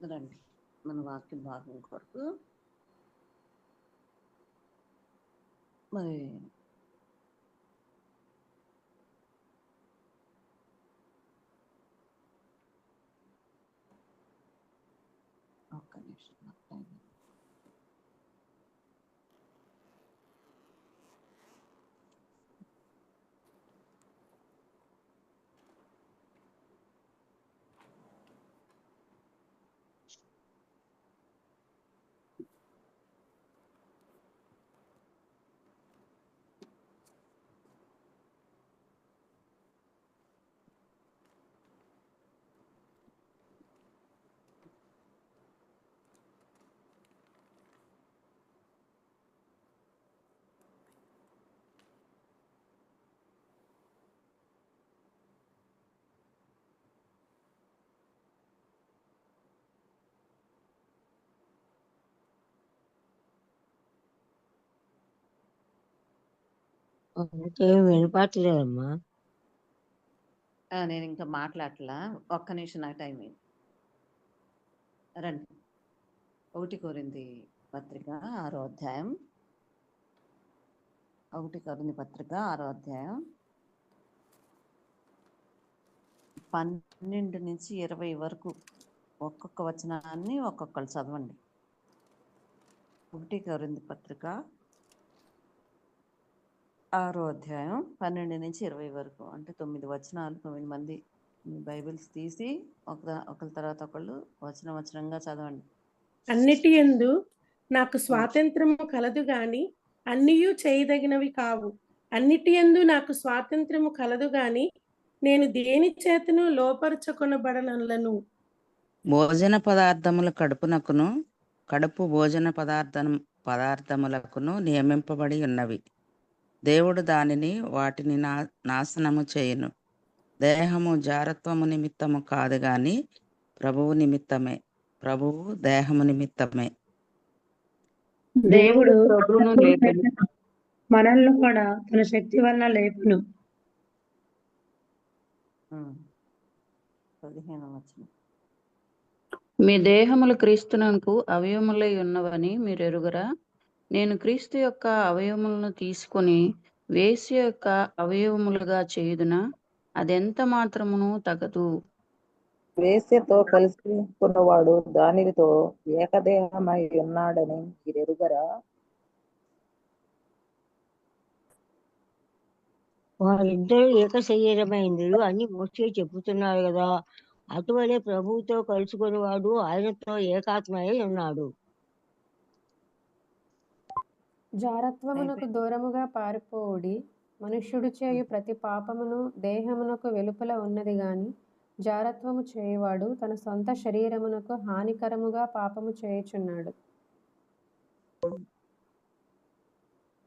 రండి మన వాక్య భాగం కొరకు మరి ఒక్క నిమిషం ఏం వినపట్లేదమ్మా. నేను ఇంకా మాట్లాడలా. ఒక్క నిమిషం నాకు టైం అయింది. రండి 1 కొరింథీ పత్రిక 6వ అధ్యాయం. 1 కొరింథీ పత్రిక 6వ అధ్యాయం 12 నుంచి 20 వరకు ఒక్కొక్క వచనాన్ని ఒక్కొక్కరు చదవండి. 1 కొరింథీ పత్రిక 6వ అధ్యాయం 12 నుంచి 20 వరకు, అంటే 9 వచనాలు. 9 మంది మీ బైబిల్స్ తీసి ఒకరి తర్వాత ఒకళ్ళు వచనంగా చదవండి. అన్నిటి యందు నాకు స్వాతంత్రము కలదు గాని అన్నియు చేయదగినవి కావు. అన్నిటి యందు నాకు స్వాతంత్రము కలదు గాని నేను దేని చేతను లోపరచుకొనబడనలను. భోజన పదార్థముల కడుపునకును కడుపు భోజన పదార్థములకును నియమింపబడి ఉన్నవి. దేవుడు దానిని వాటిని నాశనము చేయును. దేహము జారత్వము నిమిత్తము కాదు గాని ప్రభువు నిమిత్తమే, ప్రభువు దేహము నిమిత్తమే. దేవుడు ప్రభువును లేపును, మనల్ని కూడా తన శక్తి వలన లేపును. 15వ వచనం. మీ దేహములు క్రీస్తునకు అవయవములై ఉన్నవని మీరు ఎరుగరా? నేను క్రీస్తు యొక్క అవయవములను తీసుకొని వేశ్య యొక్క అవయవములుగా చేయుదునా? అదెంత మాత్రమును తగదు. వేశ్యతో కలిసి ఉన్నవాడు దానితో ఏకదేహమై ఉన్నాడని మీరెరుగరా? వారిద్దరూ ఏక శరీరమైంది అని మోషే చెబుతున్నారు కదా. అటువలే ప్రభువుతో కలుసుకుని వాడు ఆయనతో ఏకాత్మయ్య ఉన్నాడు. జారత్వమునకు దూరముగా పారిపోవుడి. మనుష్యుడు చేయు ప్రతి పాపమును దేహమునకు వెలుపల ఉన్నది గాని జారత్వము చేయువాడు తన సొంత శరీరమునకు హానికరముగా పాపము చేయుచున్నాడు.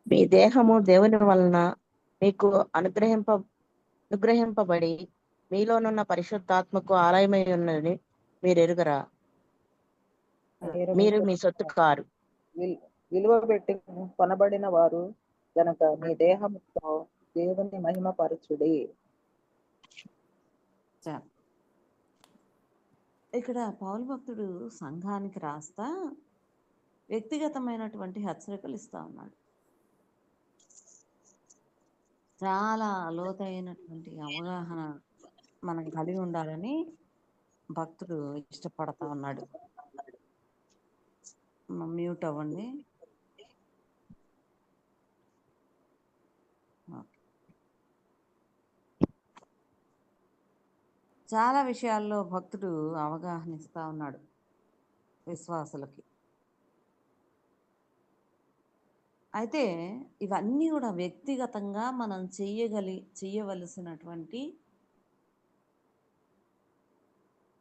మీ దేహము దేవుని వలన మీకు అనుగ్రహింపబడి మీలోనున్న పరిశుద్ధాత్మకు ఆలయమై ఉన్నదని మీరు ఎరుగరా? మీరు మీ సొత్తు కారు. విలువ పెట్టి కొనబడిన వారు గనక మీ దేహముతో దేవుని మహిమపరచుడి. ఇక్కడ పౌలు భక్తుడు సంఘానికి రాస్తా వ్యక్తిగతమైనటువంటి హెచ్చరికలు ఇస్తా ఉన్నాడు. చాలా లోతైనటువంటి అవగాహన మనం కలిగి ఉండాలని భక్తుడు ఇష్టపడతా ఉన్నాడు. మ్యూట్ అవ్వండి. చాలా విషయాల్లో భక్తుడు అవగాహన ఇస్తా ఉన్నాడు విశ్వాసులకి. అయితే ఇవన్నీ కూడా వ్యక్తిగతంగా మనం చేయవలసినటువంటి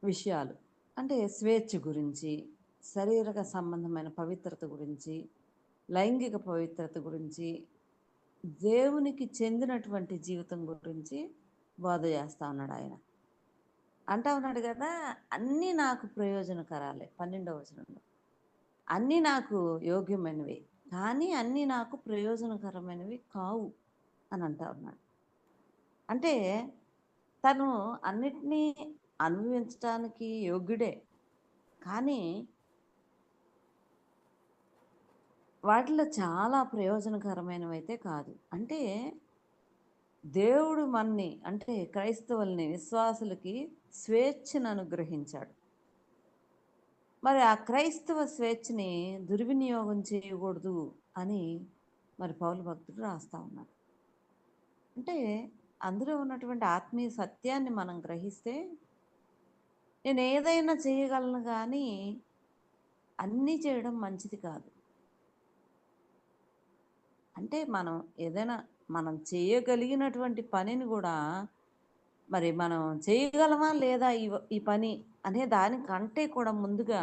విషయాలు. అంటే స్వేచ్ఛ గురించి, శారీరక సంబంధమైన పవిత్రత గురించి, లైంగిక పవిత్రత గురించి, దేవునికి చెందినటువంటి జీవితం గురించి బోధ చేస్తా ఉన్నాడు ఆయన. అంటా ఉన్నాడు కదా, అన్నీ నాకు ప్రయోజనకరాలే. 12వ వచనంలో అన్నీ నాకు యోగ్యమైనవి కానీ అన్నీ నాకు ప్రయోజనకరమైనవి కావు అని అంటా ఉన్నాడు. అంటే తను అన్నిటినీ అనుభవించడానికి యోగ్యుడే, కానీ వాటిలో చాలా ప్రయోజనకరమైనవైతే కాదు. అంటే దేవుడు మన్ని అంటే క్రైస్తవుల్ని, విశ్వాసులకి స్వేచ్ఛను అనుగ్రహించాడు. మరి ఆ క్రైస్తవ స్వేచ్ఛని దుర్వినియోగం చేయకూడదు అని మరి పౌలు భక్తుడు రాస్తా ఉన్నాడు. అంటే అందులో ఉన్నటువంటి ఆత్మీయ సత్యాన్ని మనం గ్రహిస్తే నేను ఏదైనా చేయగలను కానీ అన్నీ చేయడం మంచిది కాదు. అంటే మనం ఏదైనా మనం చేయగలిగినటువంటి పనిని కూడా మరి మనం చేయగలమా లేదా ఈ పని అనే దానికంటే కూడా ముందుగా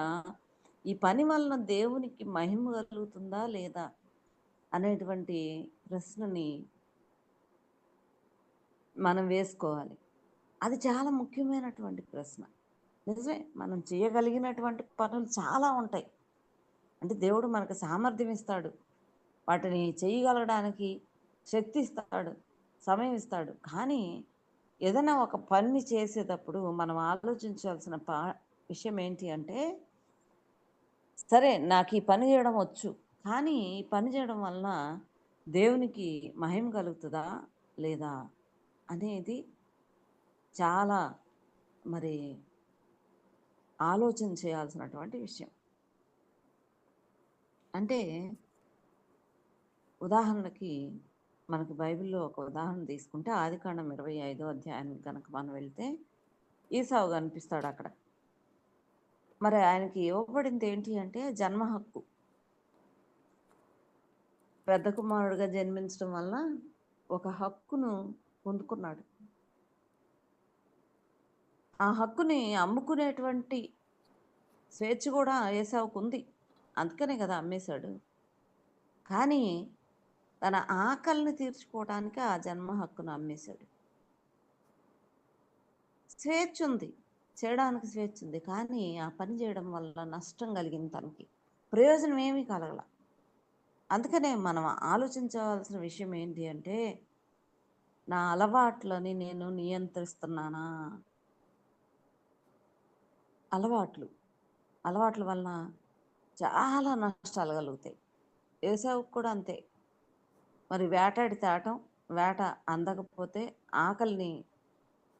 ఈ పని వలన దేవునికి మహిమ కలుగుతుందా లేదా అనేటువంటి ప్రశ్నని మనం వేసుకోవాలి. అది చాలా ముఖ్యమైనటువంటి ప్రశ్న. నిజమే, మనం చేయగలిగినటువంటి పనులు చాలా ఉంటాయి. అంటే దేవుడు మనకు సామర్థ్యం ఇస్తాడు, వాటిని చేయగలగడానికి శక్తి ఇస్తాడు, సమయం ఇస్తాడు. కానీ ఏదైనా ఒక పని చేసేటప్పుడు మనం ఆలోచించాల్సిన విషయం ఏంటి అంటే, సరే నాకు ఈ పని చేయడం వచ్చు, కానీ ఈ పని చేయడం వలన దేవునికి మహిమ కలుగుతుందా లేదా అనేది చాలా మరి ఆలోచన చేయాల్సినటువంటి విషయం. అంటే ఉదాహరణకి మనకు బైబిల్లో ఒక ఉదాహరణ తీసుకుంటే ఆదికాండం 25వ అధ్యాయానికి కనుక మనం వెళ్తే ఈసావు కనిపిస్తాడు అక్కడ. మరి ఆయనకి ఇవ్వబడింది ఏంటి అంటే జన్మ హక్కు. పెద్ద కుమారుడుగా జన్మించడం వల్ల ఒక హక్కును పొందుకున్నాడు. ఆ హక్కుని అమ్ముకునేటువంటి స్వేచ్ఛ కూడా ఏసావుకు ఉంది, అందుకనే కదా అమ్మేశాడు. కానీ తన ఆకలిని తీర్చుకోవడానికి ఆ జన్మ హక్కును అమ్మేశాడు. స్వేచ్ఛ ఉంది, చేయడానికి స్వేచ్ఛ ఉంది, కానీ ఆ పని చేయడం వల్ల నష్టం కలిగింది, తనకి ప్రయోజనం ఏమీ కలగల. అందుకనే మనం ఆలోచించవలసిన విషయం ఏంటి అంటే, నా అలవాట్లని నేను నియంత్రిస్తున్నానా? అలవాట్ల వలన చాలా నష్టాలు కలుగుతాయి. ఏసావుకు కూడా అంతే. మరి వేటాడి తేవటం, వేట అందకపోతే ఆకలిని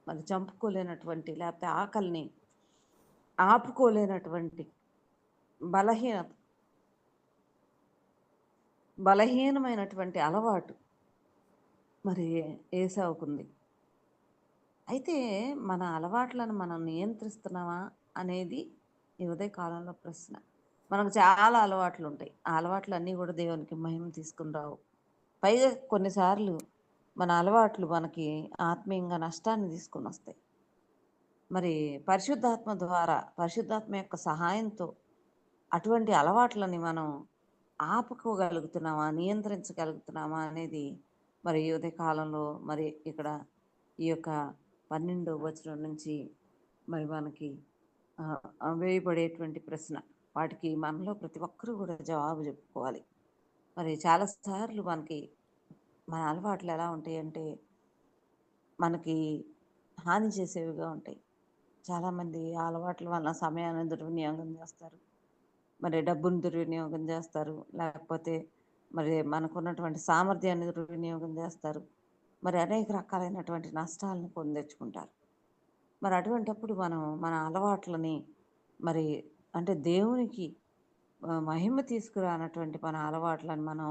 మరి చంపుకోలేనటువంటి, లేకపోతే ఆకలిని ఆపుకోలేనటువంటి బలహీనమైనటువంటి అలవాటు మరి ఏసావుకుంది. అయితే మన అలవాట్లను మనం నియంత్రిస్తున్నామా అనేది ఈ ఉదయ కాలంలో ప్రశ్న. మనకు చాలా అలవాట్లు ఉంటాయి. ఆ అలవాట్లు అన్నీ కూడా దేవునికి మహిమ తీసుకుని రావు. పైగా కొన్నిసార్లు మన అలవాట్లు మనకి ఆత్మీయంగా నష్టాన్ని తీసుకుని వస్తాయి. మరి పరిశుద్ధాత్మ ద్వారా, పరిశుద్ధాత్మ యొక్క సహాయంతో అటువంటి అలవాట్లని మనం ఆపుకోగలుగుతున్నామా, నియంత్రించగలుగుతున్నామా అనేది మరి ఈ ఉదయ కాలంలో మరి ఇక్కడ ఈ యొక్క 12వ వచనం నుంచి మరి మనకి వేయబడేటువంటి ప్రశ్న. వాటికి మనలో ప్రతి ఒక్కరూ కూడా జవాబు చెప్పుకోవాలి. మరి చాలాసార్లు మనకి మన అలవాట్లు ఎలా ఉంటాయి అంటే మనకి హాని చేసేవిగా ఉంటాయి. చాలామంది ఆ అలవాట్ల వల్ల సమయాన్ని దుర్వినియోగం చేస్తారు, మరి డబ్బును దుర్వినియోగం చేస్తారు, లేకపోతే మరి మనకున్నటువంటి సామర్థ్యాన్ని దుర్వినియోగం చేస్తారు, మరి అనేక రకాలైనటువంటి నష్టాలను పొందెచ్చుకుంటారు. మరి అటువంటప్పుడు మనం మన అలవాట్లని మరి అంటే దేవునికి మహిమ తీసుకురానటువంటి మన అలవాట్లను మనం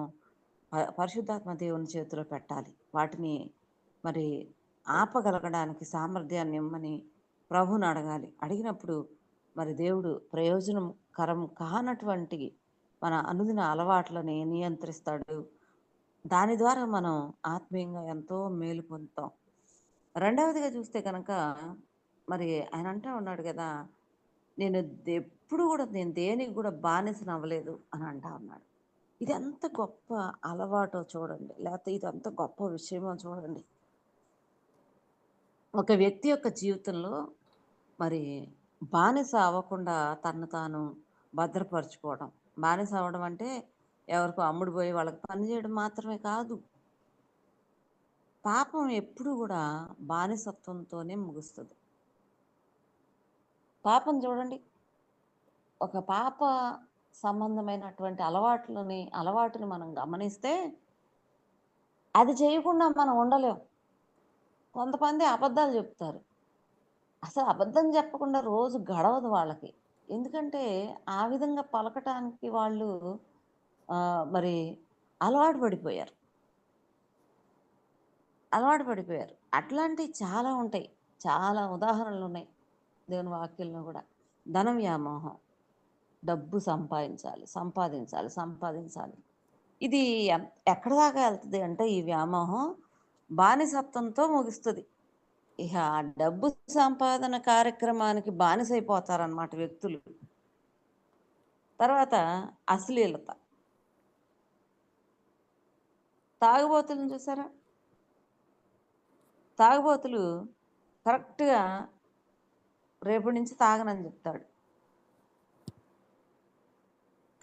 పరిశుద్ధాత్మ దేవుని చేతిలో పెట్టాలి. వాటిని మరి ఆపగలగడానికి సామర్థ్యాన్ని ఇమ్మని ప్రభువుని అడగాలి. అడిగినప్పుడు మరి దేవుడు ప్రయోజనకరం కానటువంటి మన అనుదిన అలవాట్లని నియంత్రిస్తాడు. దాని ద్వారా మనం ఆత్మీయంగా ఎంతో మేలు పొందుతాం. రెండవదిగా చూస్తే కనుక మరి ఆయన అంటూ ఉన్నాడు కదా, నేను ఎప్పుడు కూడా నేను దేనికి కూడా బానిసను అవ్వలేదు అని అంటా ఉన్నాడు. ఇది ఎంత గొప్ప అలవాటో చూడండి, లేకపోతే ఇది ఎంత గొప్ప విషయమో చూడండి. ఒక వ్యక్తి యొక్క జీవితంలో మరి బానిస అవ్వకుండా తను తాను భద్రపరచుకోవడం. బానిస అవ్వడం అంటే ఎవరికో అమ్ముడు పోయి వాళ్ళకి పని చేయడం మాత్రమే కాదు. పాపం ఎప్పుడు కూడా బానిసత్వంతోనే ముగుస్తుంది. పాపం చూడండి, ఒక పాప సంబంధమైనటువంటి అలవాటుని మనం గమనిస్తే అది చేయకుండా మనం ఉండలేం. కొంతమంది అబద్ధాలు చెప్తారు. అసలు అబద్ధం చెప్పకుండా రోజు గడవదు వాళ్ళకి. ఎందుకంటే ఆ విధంగా పలకటానికి వాళ్ళు మరి అలవాటు పడిపోయారు. అట్లాంటివి చాలా ఉంటాయి. చాలా ఉదాహరణలు ఉన్నాయి దేవుని వాక్యంలో కూడా. ధన వ్యామోహం, డబ్బు సంపాదించాలి. ఇది ఎక్కడ దాకా వెళ్తుంది అంటే ఈ వ్యామోహం బానిసత్వంతో ముగుస్తుంది. ఇక ఆ డబ్బు సంపాదన కార్యక్రమానికి బానిసైపోతారన్నమాట వ్యక్తులు. తర్వాత అశ్లీలత, తాగుబోతులను చూసారా? తాగుబోతులు కరెక్ట్గా రేపటి నుంచి తాగనని చెప్తాడు,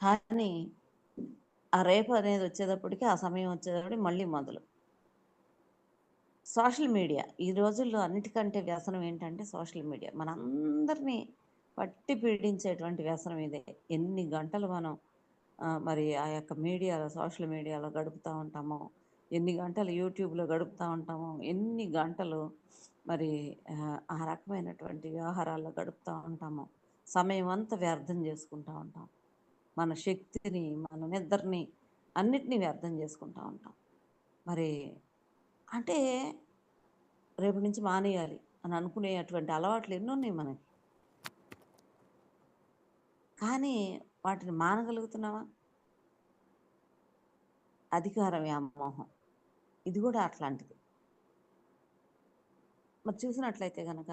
కానీ ఆ రేపు అనేది వచ్చేటప్పటికి, ఆ సమయం వచ్చేటప్పటికి మళ్ళీ మొదలు. సోషల్ మీడియా ఈ రోజుల్లో అన్నిటికంటే వ్యసనం ఏంటంటే సోషల్ మీడియా. మనందరినీ పట్టి పీడించేటువంటి వ్యసనం ఇదే. ఎన్ని గంటలు మనం మరి ఆ యొక్క సోషల్ మీడియాలో గడుపుతూ ఉంటామో, ఎన్ని గంటలు యూట్యూబ్లో గడుపుతూ ఉంటామో, ఎన్ని గంటలు మరి ఆ రకమైనటువంటి వ్యవహారాల్లో గడుపుతూ ఉంటామో, సమయం అంతా వ్యర్థం చేసుకుంటూ ఉంటాం. మన శక్తిని, మన నిద్రని, అన్నిటినీ వ్యర్థం చేసుకుంటూ ఉంటాం. మరి అంటే రేపు నుంచి మానేయాలి అని అనుకునేటువంటి అలవాట్లు ఎన్నో ఉన్నాయి మనకి, కానీ వాటిని మానగలుగుతున్నావా? అధికార వ్యామోహం, ఇది కూడా అట్లాంటిది. మరి చూసినట్లయితే కనుక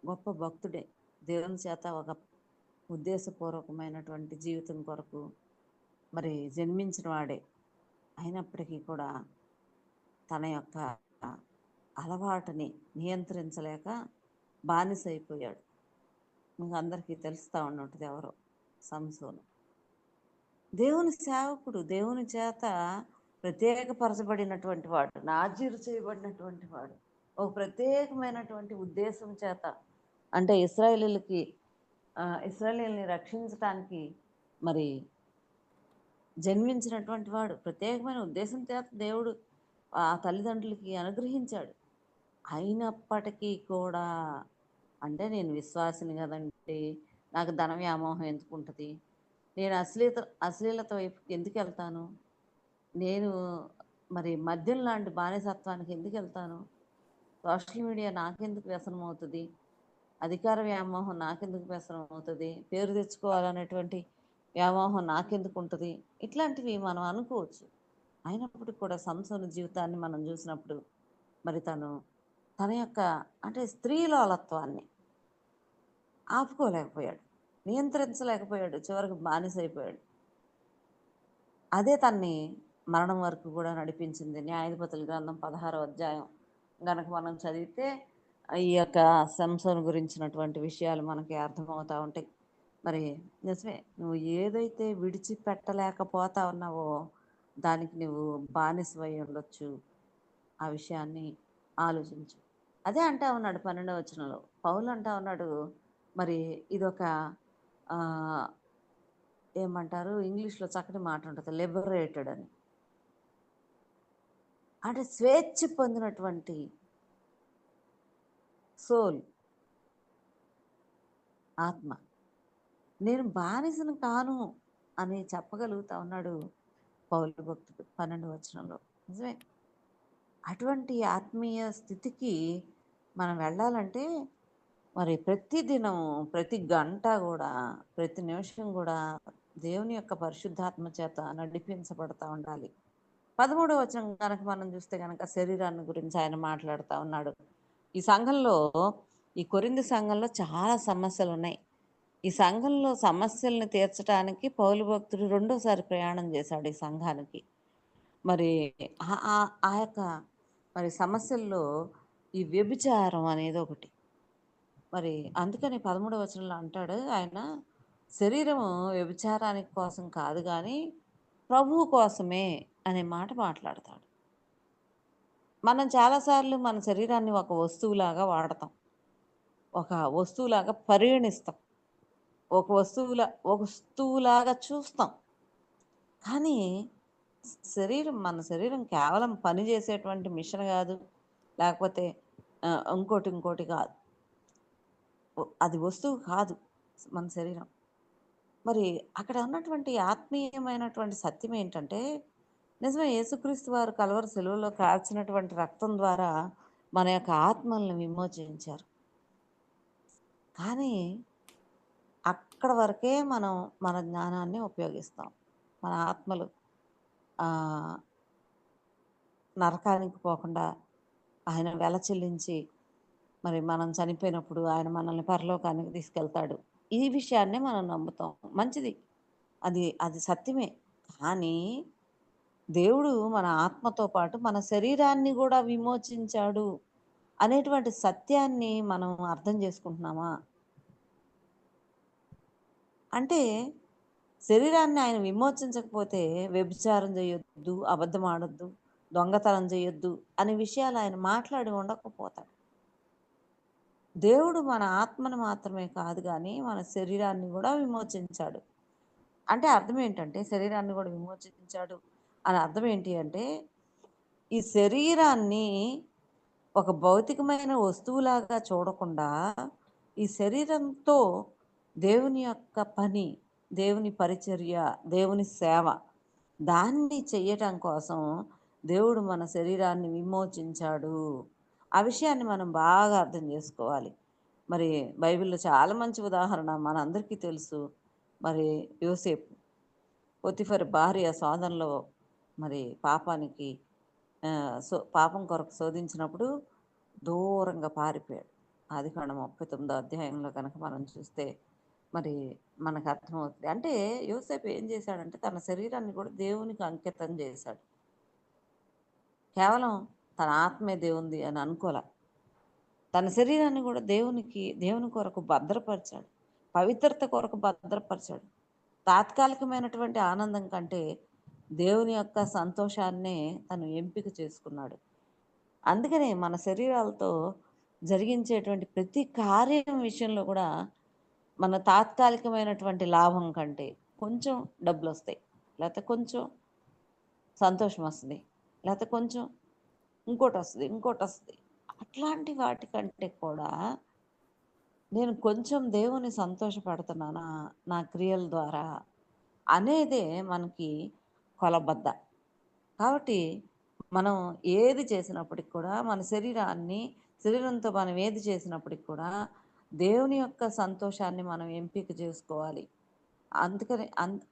గొప్ప భక్తుడే, దేవుని చేత ఒక ఉద్దేశపూర్వకమైనటువంటి జీవితం కొరకు మరి జన్మించిన వాడే అయినప్పటికీ కూడా తన యొక్క అలవాటుని నియంత్రించలేక బానిసైపోయాడు. మీకు అందరికీ తెలుస్తూ ఉంటుంది ఎవరో, సంసోను. దేవుని సేవకుడు, దేవుని చేత ప్రత్యేకపరచబడినటువంటి వాడు, నాజీరు చేయబడినటువంటి వాడు, ఒక ప్రత్యేకమైనటువంటి ఉద్దేశం చేత, అంటే ఇశ్రాయేలీయుల్ని రక్షించటానికి మరి జన్మించినటువంటి వాడు. ప్రత్యేకమైన ఉద్దేశం చేత దేవుడు ఆ తల్లిదండ్రులకి అనుగ్రహించాడు. అయినప్పటికీ కూడా, అంటే నేను విశ్వాసిని కదండి, నాకు ధన వ్యామోహం ఎందుకు ఉంటుంది, నేను అశ్లీలత వైపు ఎందుకు వెళ్తాను, నేను మరి మద్యం లాంటి బానిసత్వానికి ఎందుకు వెళ్తాను, సోషల్ మీడియా నాకెందుకు వ్యసనం అవుతుంది, అధికార వ్యామోహం నాకెందుకు వ్యసనం అవుతుంది, పేరు తెచ్చుకోవాలనేటువంటి వ్యామోహం నాకెందుకు ఉంటుంది, ఇట్లాంటివి మనం అనుకోవచ్చు. అయినప్పటికీ కూడా సంసోను జీవితాన్ని మనం చూసినప్పుడు మరి తన యొక్క అంటే స్త్రీలోలత్వాన్ని ఆపుకోలేకపోయాడు, నియంత్రించలేకపోయాడు, చివరికి బానిసైపోయాడు. అదే తన్ని మరణం వరకు కూడా నడిపించింది. న్యాయాధిపతుల గ్రంథం 16వ అధ్యాయం గనక మనం చదివితే ఈ యొక్క సంసోను గురించినటువంటి విషయాలు మనకి అర్థమవుతూ ఉంటాయి. మరి నిజమే, నువ్వు ఏదైతే విడిచిపెట్టలేకపోతా ఉన్నావో దానికి నువ్వు బానిసవై ఉండొచ్చు. ఆ విషయాన్ని ఆలోచించు. అదే అంటా ఉన్నాడు 12వ వచనంలో, పౌలు అంటా ఉన్నాడు, మరి ఇదొక ఏమంటారు, ఇంగ్లీష్లో చక్కటి మాట ఉంటుంది, లిబరేటెడ్ అని. అంటే స్వేచ్ఛ పొందినటువంటి సోల్, ఆత్మ. నేను బానిసను కాను అని చెప్పగలుగుతా ఉన్నాడు పౌలు భక్తుడు 12వ వచనంలో. నిజమే, అటువంటి ఆత్మీయ స్థితికి మనం వెళ్ళాలంటే మరి ప్రతి దినం, ప్రతి గంట కూడా, ప్రతి నిమిషం కూడా దేవుని యొక్క పరిశుద్ధాత్మ చేత నడిపించబడతా ఉండాలి. 13వ వచనం కనుక మనం చూస్తే కనుక శరీరాన్ని గురించి ఆయన మాట్లాడుతూ ఉన్నాడు. ఈ సంఘంలో, ఈ కొరింథీ సంఘంలో చాలా సమస్యలు ఉన్నాయి. ఈ సంఘంలో సమస్యల్ని తీర్చడానికి పౌలు భక్తుడు రెండోసారి ప్రయాణం చేశాడు ఈ సంఘానికి. మరి ఆ యొక్క మరి సమస్యల్లో ఈ వ్యభిచారం అనేది ఒకటి. మరి అందుకని 13వ వచనంలో అంటాడు ఆయన, శరీరము వ్యభిచారానికి కోసం కాదు కానీ ప్రభువు కోసమే అనే మాట మాట్లాడతాడు. మనం చాలాసార్లు మన శరీరాన్ని ఒక వస్తువులాగా వాడతాం, ఒక వస్తువులాగా పరిగణిస్తాం. ఒక వస్తువులాగా చూస్తాం. కానీ మన శరీరం కేవలం పని చేసేటువంటి మిషన్ కాదు, లేకపోతే ఇంకోటి కాదు. అది వస్తువు కాదు మన శరీరం. మరి అక్కడ ఉన్నటువంటి ఆత్మీయమైనటువంటి సత్యం ఏంటంటే, నిజమే యేసుక్రీస్తు వారు కల్వరి శిలువలో కార్చినటువంటి రక్తం ద్వారా మన యొక్క ఆత్మలను విమోచించారు. కానీ అక్కడ వరకే మనం మన జ్ఞానాన్ని ఉపయోగిస్తాం. మన ఆత్మలు నరకానికి పోకుండా ఆయన వెల చెల్లించి మరి మనం చనిపోయినప్పుడు ఆయన మనల్ని పరలోకానికి తీసుకెళ్తాడు. ఈ విషయాన్నే మనం నమ్ముతాం. మంచిది, అది సత్యమే. కానీ దేవుడు మన ఆత్మతో పాటు మన శరీరాన్ని కూడా విమోచించాడు అనేటువంటి సత్యాన్ని మనం అర్థం చేసుకుంటున్నామా? అంటే శరీరాన్ని ఆయన విమోచించకపోతే వ్యభిచారం చేయొద్దు, అబద్ధం ఆడొద్దు, దొంగతనం చేయొద్దు అనే విషయాలు ఆయన మాట్లాడి ఉండకపోతాడు. దేవుడు మన ఆత్మను మాత్రమే కాదు కానీ మన శరీరాన్ని కూడా విమోచించాడు. అంటే అర్థం ఏంటంటే, శరీరాన్ని కూడా విమోచించాడు అని అర్థం ఏంటి అంటే, ఈ శరీరాన్ని ఒక భౌతికమైన వస్తువులాగా చూడకుండా ఈ శరీరంతో దేవుని యొక్క పని, దేవుని పరిచర్య, దేవుని సేవ దాన్ని చెయ్యటం కోసం దేవుడు మన శరీరాన్ని విమోచించాడు. ఆ విషయాన్ని మనం బాగా అర్థం చేసుకోవాలి. మరి బైబిల్లో చాలా మంచి ఉదాహరణ మనందరికీ తెలుసు. మరి యోసేపు పొతిఫర్ భార్య శోధనలో మరి పాపం కొరకు శోధించినప్పుడు దూరంగా పారిపోయాడు. ఆదికాండం 39వ అధ్యాయంలో కనుక మనం చూస్తే మరి మనకు అర్థమవుతుంది. అంటే యోసేపు ఏం చేశాడంటే తన శరీరాన్ని కూడా దేవునికి అంకితం చేశాడు. కేవలం తన ఆత్మే దేవుంది అని అనుకోలే. తన శరీరాన్ని కూడా దేవుని కొరకు భద్రపరిచాడు, పవిత్రత కొరకు భద్రపరిచాడు. తాత్కాలికమైనటువంటి ఆనందం కంటే దేవుని యొక్క సంతోషాన్నే తను ఎంపిక చేసుకున్నాడు. అందుకనే మన శరీరాలతో జరిగించేటువంటి ప్రతి కార్యం విషయంలో కూడా మన తాత్కాలికమైనటువంటి లాభం కంటే కొంచెం డబ్బులు వస్తాయి, లేకపోతే కొంచెం సంతోషం వస్తుంది, లేకపోతే కొంచెం ఇంకోటి వస్తుంది. అట్లాంటి వాటికంటే కూడా నేను కొంచెం దేవుని సంతోషపడుతున్నానా నా క్రియల ద్వారా అనేదే మనకి కొలబద్ద. కాబట్టి మనం ఏది చేసినప్పటికి కూడా మన శరీరంతో మనం ఏది చేసినప్పటికి కూడా దేవుని యొక్క సంతోషాన్ని మనం ఎంపిక చేసుకోవాలి. అందుకని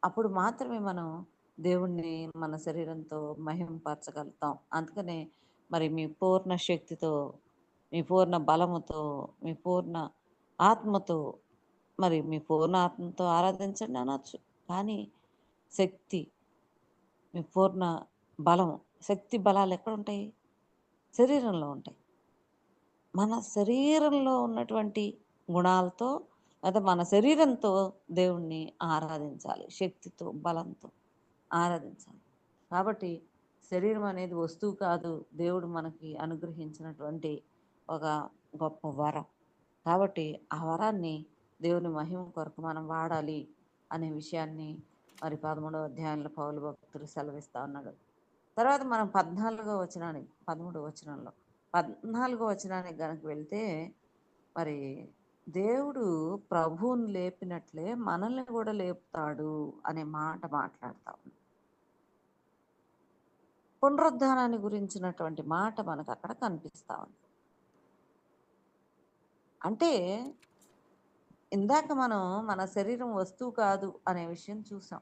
అప్పుడు మాత్రమే మనం దేవుణ్ణి మన శరీరంతో మహింపరచగలుగుతాం. అందుకనే మరి మీ పూర్ణ శక్తితో, మీ పూర్ణ బలముతో, మీ పూర్ణ ఆత్మతో, మరి మీ పూర్ణ ఆత్మతో ఆరాధించండి అనొచ్చు. కానీ మీ పూర్ణ బలము, శక్తి బలాలు ఎక్కడ ఉంటాయి? శరీరంలో ఉంటాయి. మన శరీరంలో ఉన్నటువంటి గుణాలతో లేదా మన శరీరంతో దేవుణ్ణి ఆరాధించాలి, శక్తితో బలంతో ఆరాధించాలి. కాబట్టి శరీరం అనేది వస్తువు కాదు, దేవుడు మనకి అనుగ్రహించినటువంటి ఒక గొప్ప వరం. కాబట్టి ఆ వరాన్ని దేవుని మహిమ కొరకు మనం వాడాలి అనే విషయాన్ని మరి 13వ అధ్యాయంలో పౌలు భక్తుడు సెలవిస్తా ఉన్నాడు. తర్వాత మనం 13వ వచనానికి కనుక వెళ్తే మరి దేవుడు ప్రభువుని లేపినట్లే మనల్ని కూడా లేపుతాడు అనే మాట మాట్లాడుతా ఉన్నాడు. పునరుద్ధానాన్ని గురించినటువంటి మాట మనకు అక్కడ కనిపిస్తా ఉంది. అంటే ఇందాక మనం మన శరీరం వస్తువు కాదు అనే విషయం చూసాం.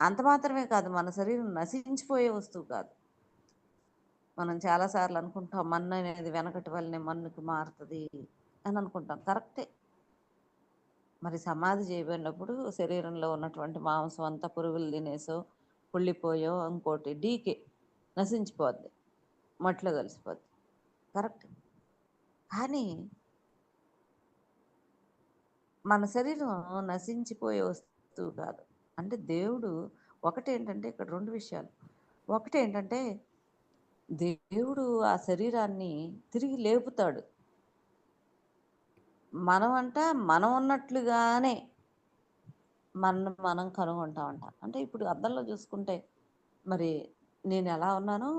అంత మాత్రమే కాదు, మన శరీరం నశించిపోయే వస్తువు కాదు. మనం చాలాసార్లు అనుకుంటాం మన్ను అనేది వెనకటి వల్లనే మన్నుకి మారుతుంది అని అనుకుంటాం. కరెక్టే. మరి సమాధి చేయబడినప్పుడు శరీరంలో ఉన్నటువంటి మాంసం అంతా పురుగులు తినేసో, కుళ్ళిపోయో, ఇంకోటి డీకే నశించిపోద్ది, మట్టిలో కలిసిపోద్ది. కరెక్ట్. కానీ మన శరీరం నశించిపోయే వస్తువు కాదు. అంటే దేవుడు ఒకటేంటంటే ఇక్కడ 2 విషయాలు. ఒకటేంటంటే దేవుడు ఆ శరీరాన్ని తిరిగి లేపుతాడు. మనం ఉన్నట్లుగానే మనల్ని మనం కనుగొంటా ఉంటాం. అంటే ఇప్పుడు అద్దంలో చూసుకుంటే మరి నేను ఎలా ఉన్నానో,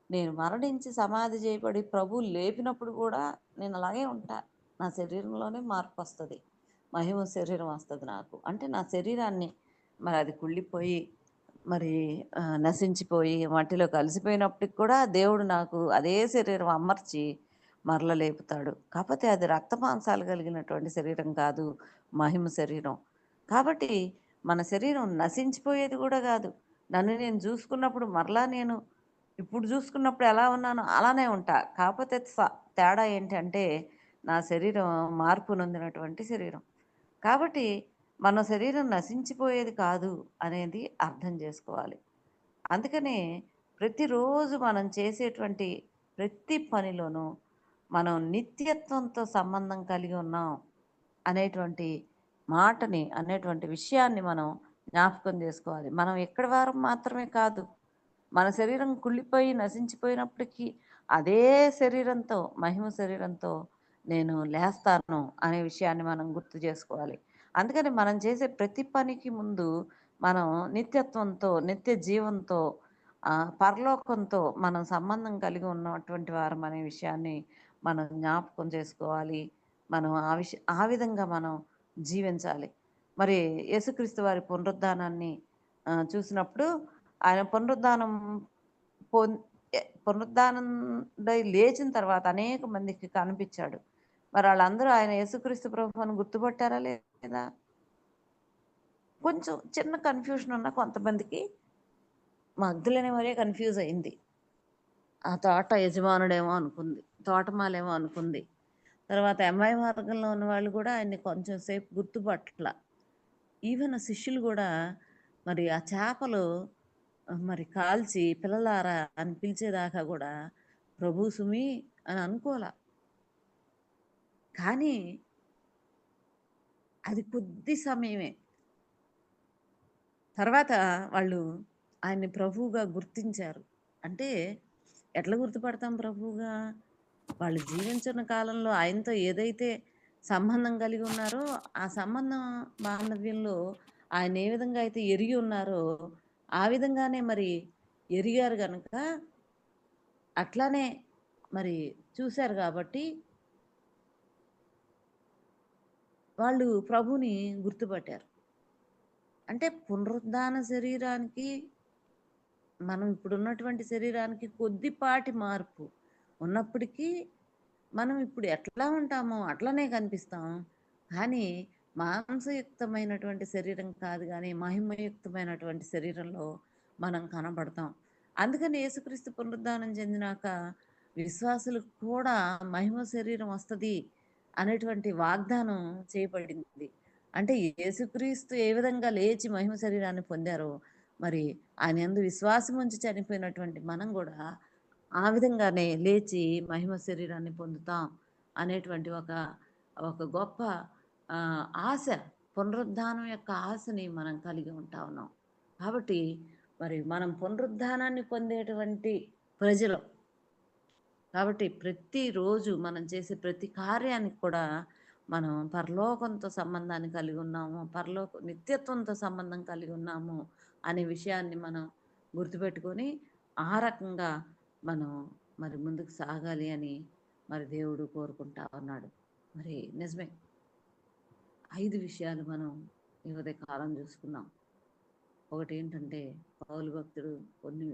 నేను మరణించి సమాధి చేయబడి ప్రభువు లేపినప్పుడు కూడా నేను అలాగే ఉంటా. నా శరీరంలోనే మార్పు వస్తుంది, మహిమ శరీరం వస్తుంది నాకు. అంటే నా శరీరాన్ని మరి అది కుళ్ళిపోయి మరి నశించిపోయి మట్టిలో కలిసిపోయినప్పటికి కూడా దేవుడు నాకు అదే శరీరం అమర్చి మరల లేపుతాడు. కాకపోతే అది రక్త మాంసాలు కలిగినటువంటి శరీరం కాదు, మహిమ శరీరం. కాబట్టి మన శరీరం నశించిపోయేది కూడా కాదు. నన్ను నేను చూసుకున్నప్పుడు మరలా నేను ఇప్పుడు చూసుకున్నప్పుడు ఎలా ఉన్నానో అలానే ఉంటా. కాకపోతే తేడా ఏంటంటే నా శరీరం మార్పు నొందినటువంటి శరీరం. కాబట్టి మన శరీరం నశించిపోయేది కాదు అనేది అర్థం చేసుకోవాలి. అందుకనే ప్రతిరోజు మనం చేసేటువంటి ప్రతి పనిలోనూ మనం నిత్యత్వంతో సంబంధం కలిగి ఉన్నాం అనేటువంటి అనేటువంటి విషయాన్ని మనం జ్ఞాపకం చేసుకోవాలి. మనం ఎక్కడి వారం మాత్రమే కాదు, మన శరీరం కుళ్ళిపోయి నశించిపోయినప్పటికీ అదే శరీరంతో, మహిమ శరీరంతో నేను లేస్తాను అనే విషయాన్ని మనం గుర్తు చేసుకోవాలి. అందుకని మనం చేసే ప్రతి పనికి ముందు మనం నిత్యత్వంతో, నిత్య జీవంతో, పరలోకంతో మనం సంబంధం కలిగి ఉన్నటువంటి వారం అనే విషయాన్ని మనం జ్ఞాపకం చేసుకోవాలి. మనం ఆ విధంగా మనం జీవించాలి. మరి యేసుక్రీస్తు వారి పునరుద్ధానాన్ని చూసినప్పుడు ఆయన పునరుద్ధానం లేచిన తర్వాత అనేక మందికి కనిపించాడు. మరి వాళ్ళందరూ ఆయన యేసుక్రీస్తు ప్రభువుని గుర్తుపట్టారా లేదా? కొంచెం చిన్న కన్ఫ్యూషన్ ఉన్న కొంతమందికి మగ్ధులేని మరే కన్ఫ్యూజ్ అయింది. ఆ తోట యజమానుడేమో అనుకుంది, తోటమాలేమో అనుకుంది. తర్వాత ఎంఐ మార్గంలో ఉన్న వాళ్ళు కూడా ఆయన్ని కొంచెం సేపు గుర్తుపట్ల. ఈవెన్ శిష్యులు కూడా మరి ఆ చేపలు మరి కాల్చి పిల్లలారా అని పిలిచేదాకా కూడా ప్రభు సుమి అని అనుకోలా. కానీ అది కొద్ది సమయమే. తర్వాత వాళ్ళు ఆయన్ని ప్రభువుగా గుర్తించారు. అంటే ఎట్లా గుర్తుపడతాం ప్రభువుగా? వాళ్ళు జీవించిన కాలంలో ఆయనతో ఏదైతే సంబంధం కలిగి ఉన్నారో ఆ సంబంధం బాంధవ్యంలో ఆయన ఏ విధంగా అయితే ఎరిగి ఉన్నారో ఆ విధంగానే మరి ఎరిగారు కనుక అట్లానే మరి చూశారు కాబట్టి వాళ్ళు ప్రభుని గుర్తుపట్టారు. అంటే పునరుద్ధాన శరీరానికి మనం ఇప్పుడున్నటువంటి శరీరానికి కొద్దిపాటి మార్పు ఉన్నప్పటికీ మనం ఇప్పుడు ఎట్లా ఉంటామో అట్లనే కనిపిస్తాం. కానీ మాంసయుక్తమైనటువంటి శరీరం కాదు, కానీ మహిమయుక్తమైనటువంటి శరీరంలో మనం కనబడతాం. అందుకని యేసుక్రీస్తు పునరుద్ధానం చెందినాక విశ్వాసులకు కూడా మహిమ శరీరం వస్తుంది అనేటువంటి వాగ్దానం చేయబడింది. అంటే యేసుక్రీస్తు ఏ విధంగా లేచి మహిమ శరీరాన్ని పొందారో మరి ఆయన యందు విశ్వాసం ఉంచి చనిపోయినటువంటి మనం కూడా ఆ విధంగానే లేచి మహిమ శరీరాన్ని పొందుతాం అనేటువంటి ఒక గొప్ప ఆశ, పునరుద్ధానం యొక్క ఆశని మనం కలిగి ఉంటా ఉన్నాం. కాబట్టి మరి మనం పునరుద్ధానాన్ని పొందేటువంటి ప్రజలు కాబట్టి ప్రతిరోజు మనం చేసే ప్రతి కార్యానికి కూడా మనం పరలోకంతో సంబంధాన్ని కలిగి ఉన్నాము, నిత్యత్వంతో సంబంధం కలిగి ఉన్నాము అనే విషయాన్ని మనం గుర్తుపెట్టుకొని ఆ రకంగా మనం మరి ముందుకు సాగాలి అని మరి దేవుడు కోరుకుంటా ఉన్నాడు. మరి నిజమే 5 విషయాలు మనం ఈ ఉదయ కాలం చూసుకున్నాం. ఒకటి ఏంటంటే పౌలు భక్తుడు కొన్ని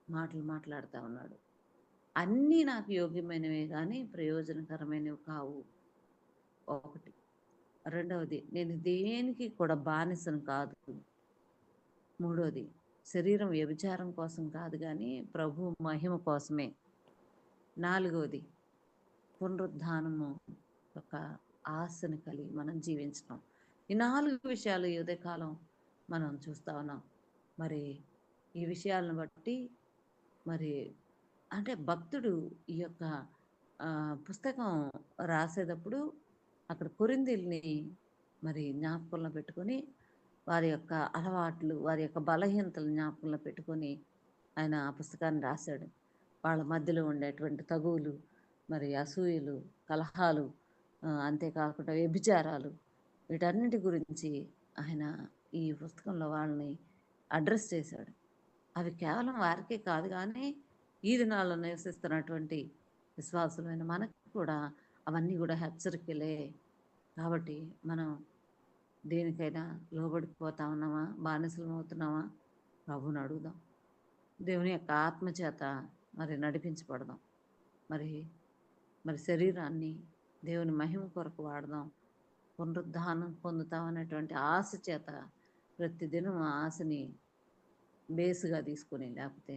మాటలు మాట్లాడుతూ ఉన్నాడు. అన్నీ నాకు యోగ్యమైనవే కానీ ప్రయోజనకరమైనవి కావు. ఒకటి. రెండవది, నేను దేనికి కూడా బానిసను కాదు. మూడవది, శరీరం వ్యభిచారం కోసం కాదు కానీ ప్రభు మహిమ కోసమే. నాలుగవది, పునరుద్ధానము ఒక ఆశను కలిగి మనం జీవించడం. ఈ 4 విషయాలు ఈ ఉదయకాలం మనం చూస్తా ఉన్నాం. మరి ఈ విషయాలను బట్టి మరి అంటే భక్తుడు ఈ యొక్క పుస్తకం రాసేటప్పుడు అక్కడ కొరింథీయుల్ని మరి జ్ఞాపకంలో పెట్టుకొని వారి యొక్క అలవాట్లు, వారి యొక్క బలహీనతలు జ్ఞాపకంలో పెట్టుకొని ఆయన ఆ పుస్తకాన్ని రాశాడు. వాళ్ళ మధ్యలో ఉండేటువంటి తగువులు, మరి అసూయలు, కలహాలు, అంతేకాకుండా వ్యభిచారాలు, వీటన్నిటి గురించి ఆయన ఈ పుస్తకంలో వాళ్ళని అడ్రస్ చేశాడు. అవి కేవలం వారికే కాదు, కానీ ఈ దినాల్లో నివసిస్తున్నటువంటి విశ్వాసులైన మనకు కూడా అవన్నీ కూడా హెచ్చరికలే. కాబట్టి మనం దేనికైనా లోబడిపోతా ఉన్నామా, బానిసలం అవుతున్నామా? ప్రభువుని అడుగుదాం. దేవుని యొక్క ఆత్మ చేత మరి నడిపించబడదాం. మరి శరీరాన్ని దేవుని మహిమ కొరకు వాడదాం. పునరుద్ధానం పొందుతామనేటువంటి ఆశ చేత ప్రతిదినం ఆ ఆశని బేసుగా తీసుకొని, లేకపోతే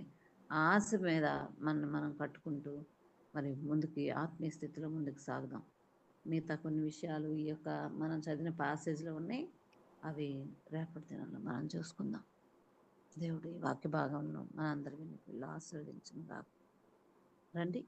ఆ ఆశ మీద మనం కట్టుకుంటూ మరి ముందుకి ఆత్మీయ స్థితిలో ముందుకు సాగుదాం. మిగతా కొన్ని విషయాలు ఈ యొక్క మనం చదివిన ప్యాసేజ్లో ఉన్నాయి. అవి రేపటి దినంలో మనం చూసుకుందాం. దేవుడి వాక్య భాగంలో మనందరినీ ఆశీర్వదించును గాక. రండి